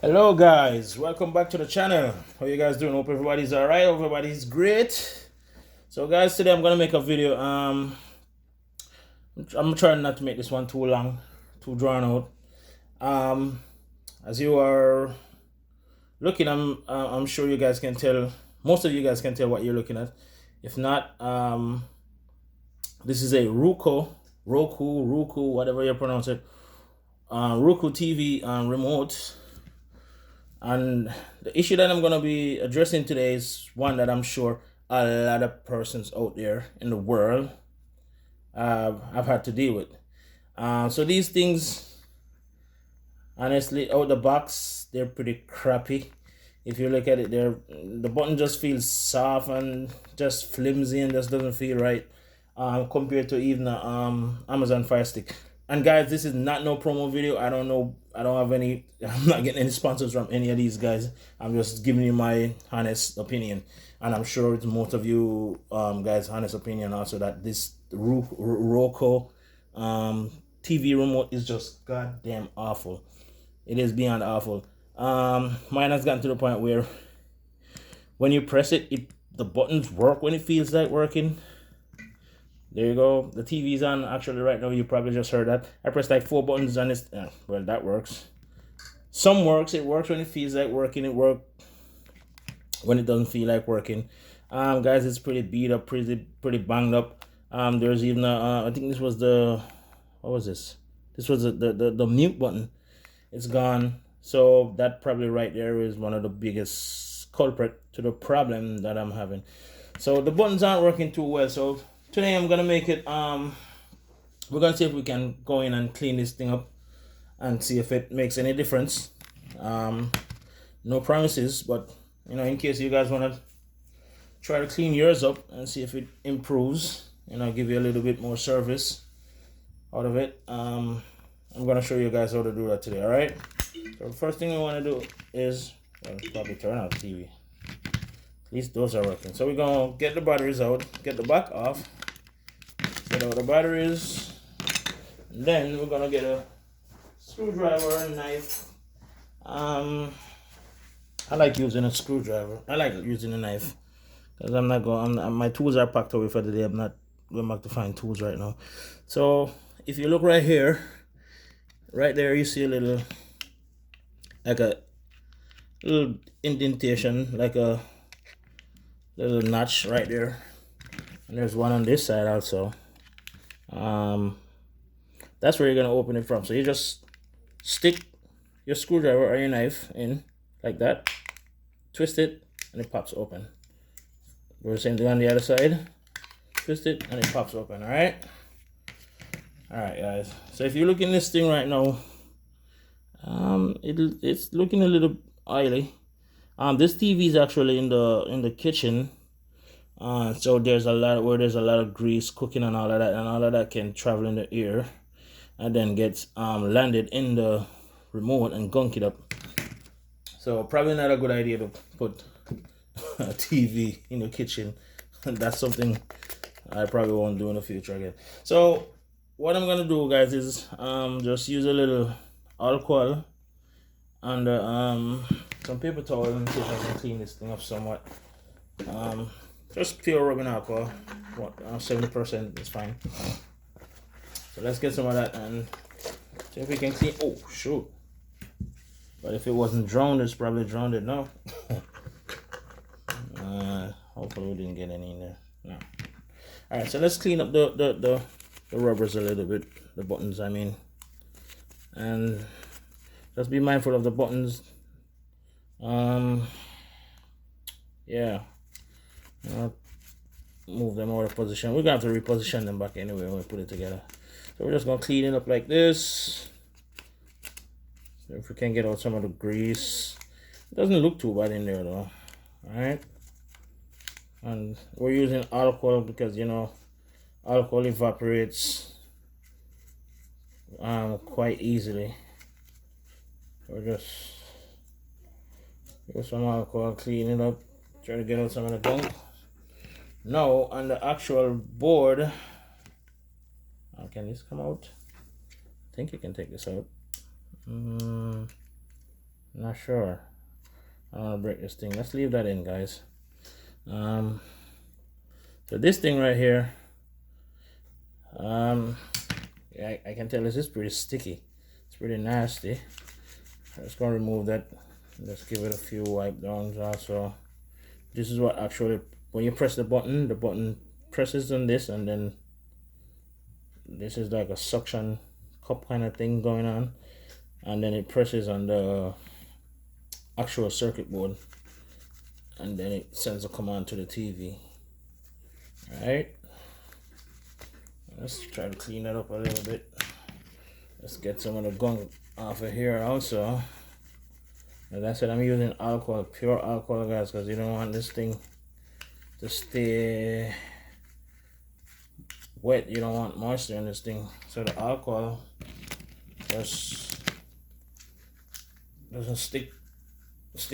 Hello guys, welcome back to the channel. How you guys doing? Hope everybody's alright, everybody's great. So guys, today I'm gonna make a video. I'm trying not to make this one too long, too drawn out. As you are looking, I'm sure you guys can tell, most of you guys can tell what you're looking at. If not, this is a Roku, whatever you pronounce it, Roku TV remote. And the issue that I'm going to be addressing today is one that I'm sure a lot of persons out there in the world I've had to deal with. So these things, honestly, out the box, they're pretty crappy. If you look at it, the button just feels soft and just flimsy and just doesn't feel right compared to even the Amazon Fire Stick. And guys, this is not no promo video. I don't have any, I'm not getting any sponsors from any of these guys. I'm just giving you my honest opinion. And I'm sure it's most of you guys' honest opinion also that this Roku TV remote is just goddamn awful. It is beyond awful. Mine has gotten to the point where when you press it, the buttons work when it feels like working. There you go. The TV's on actually right now. You probably just heard that. I pressed like 4 buttons on this. Well, that works. Some works. It works when it feels like working. It works when it doesn't feel like working. Guys, it's pretty beat up, pretty banged up. There's even I think this was the, what was this? This was the mute button. It's gone. So that probably right there is one of the biggest culprit to the problem that I'm having. So the buttons aren't working too well. So today I'm gonna make it, we're gonna see if we can go in and clean this thing up and see if it makes any difference. No promises, but you know, in case you guys wanna try to clean yours up and see if it improves, you know, give you a little bit more service out of it. I'm gonna show you guys how to do that today, alright? So the first thing we wanna do is, well, probably turn off the TV. At least those are working. So we're gonna get the batteries out, get the back off, get out the batteries, and then we're gonna get a screwdriver and knife. I like using a screwdriver. I like using a knife because my tools are packed away for the day. I'm not going back to find tools right now. So if you look right here, right there, you see a little, like a little indentation, like a little notch right there, and there's one on this side also. That's where you're gonna open it from. So you just stick your screwdriver or your knife in like that, twist it, and it pops open. Do the same thing on the other side, twist it, and it pops open. All right, guys. So if you look in this thing right now, it's looking a little oily. This TV is actually in the kitchen. So there's a lot of grease cooking and all of that, and all of that can travel in the air and then gets landed in the remote and gunk it up. So probably not a good idea to put a TV in the kitchen. That's something I probably won't do in the future again. So what I'm gonna do, guys, is just use a little alcohol and some paper towel and see if I can clean this thing up somewhat. Just pure rubbing alcohol, 70% is fine. So let's get some of that and see if we can clean. Oh shoot! But if it wasn't drowned, it's probably drowned it now. Hopefully we didn't get any in there. No. All right, so let's clean up the rubbers a little bit, the buttons, I mean, and just be mindful of the buttons. Yeah. Move them out of position. We're gonna have to reposition them back anyway when we put it together. So we're just gonna clean it up like this. So if we can get out some of the grease, it doesn't look too bad in there though. All right, and we're using alcohol because, you know, alcohol evaporates quite easily. So we're just use some alcohol, clean it up, try to get out some of the gunk. Now on the actual board, can this come out? I think you can take this out. I'm not sure. I don't want to break this thing. Let's leave that in, guys. So this thing right here, yeah, I can tell this is pretty sticky. It's pretty nasty. I'm just gonna remove that. Let's give it a few wipe downs also. This is what actually, when you press the button presses on this, and then this is like a suction cup kind of thing going on, and then it presses on the actual circuit board, and then it sends a command to the TV. Alright, let's try to clean that up a little bit. Let's get some of the gunk off of here also. As I said, I'm using alcohol, pure alcohol, guys, because you don't want this thing to stay wet. You don't want moisture in this thing, so the alcohol just doesn't stick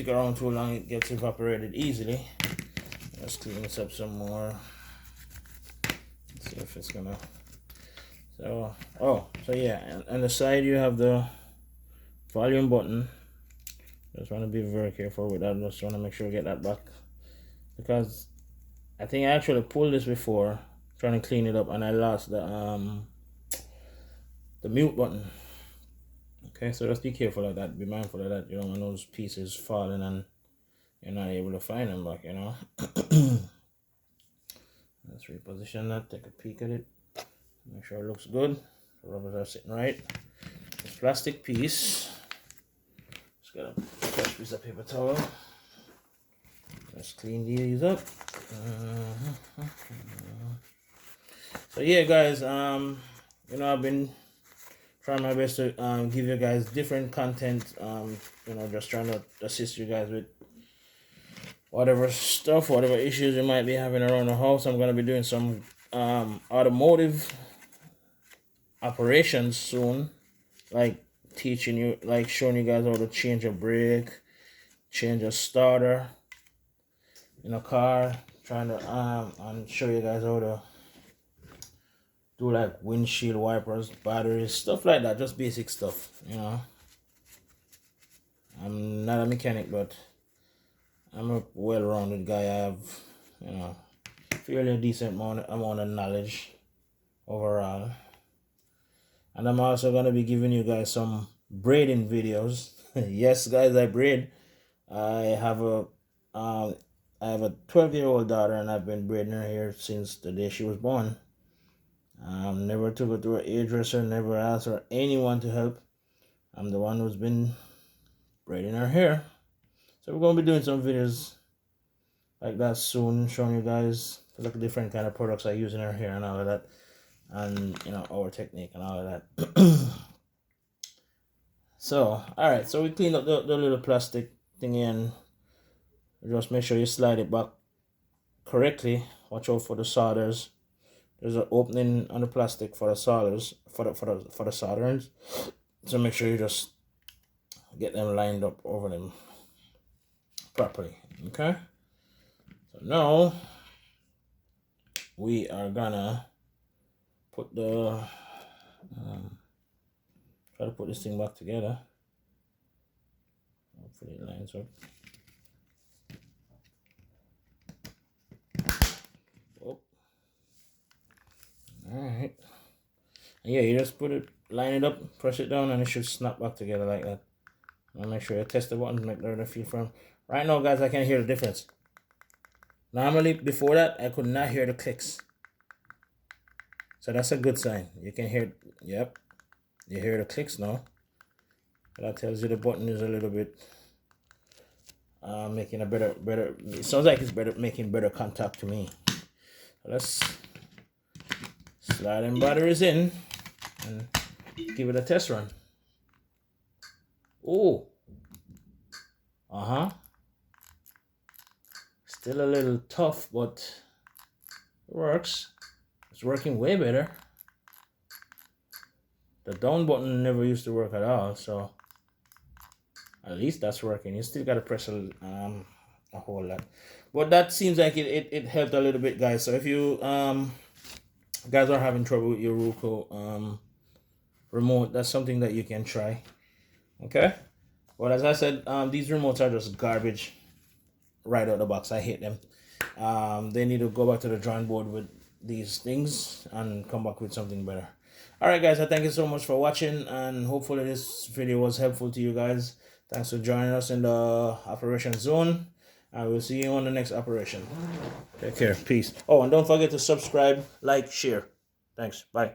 around too long. It gets evaporated easily. Let's clean this up some more. Let's see if it's gonna. So yeah, on the side you have the volume button. Just want to be very careful with that. Just want to make sure we get that back, because I think I actually pulled this before trying to clean it up, and I lost the mute button. Okay, so just be careful of that. Be mindful of that. You don't want those pieces falling and you're not able to find them back, you know. Let's reposition that, take a peek at it, make sure it looks good. The rubbers are sitting right. This plastic piece, just got a fresh piece of paper towel. Let's clean these up. So yeah, guys, you know, I've been trying my best to give you guys different content, you know, just trying to assist you guys with whatever issues you might be having around the house. I'm going to be doing some automotive operations soon, like teaching you, like showing you guys how to change a brake, change a starter in a car, trying to and show you guys how to do like windshield wipers, batteries, stuff like that, just basic stuff, you know. I'm not a mechanic, but I'm a well-rounded guy. I have, you know, fairly decent amount of knowledge overall. And I'm also going to be giving you guys some braiding videos. Yes, guys, I braid. I have a 12-year-old daughter, and I've been braiding her hair since the day she was born. Never took her to a hairdresser, never asked her anyone to help. I'm the one who's been braiding her hair. So we're going to be doing some videos like that soon, showing you guys the different kind of products I use in her hair and all of that, and you know, our technique and all of that. So alright, so we cleaned up the little plastic thing, and just make sure you slide it back correctly. Watch out for the solders. There's an opening on the plastic for the solders, for the solderings. So make sure you just get them lined up over them properly. Okay. So now we are gonna put the try to put this thing back together. Hopefully it lines up. Oh. Alright. Yeah, you just put it, line it up, press it down, and it should snap back together like that. I'll make sure you test the buttons, make sure they feel firm. Right now, guys, I can hear the difference. Normally, before that, I could not hear the clicks. So that's a good sign. You can hear, yep, you hear the clicks now. That tells you the button is a little bit making a better, it sounds like it's making better contact to me. So let's slide them batteries in and give it a test run. Oh, still a little tough, but it works. It's working way better. The down button never used to work at all, so at least that's working. You still gotta press a whole lot, but that seems like it helped a little bit, guys. So if you guys are having trouble with your Roku remote, that's something that you can try. Okay, But as I said, these remotes are just garbage right out the box. I hate them. They need to go back to the drawing board with these things and come back with something better. Alright guys, I thank you so much for watching, and hopefully this video was helpful to you guys. Thanks for joining us in the operation zone. I will see you on the next operation. Take care. Peace. Oh, and don't forget to subscribe, like, share. Thanks. Bye.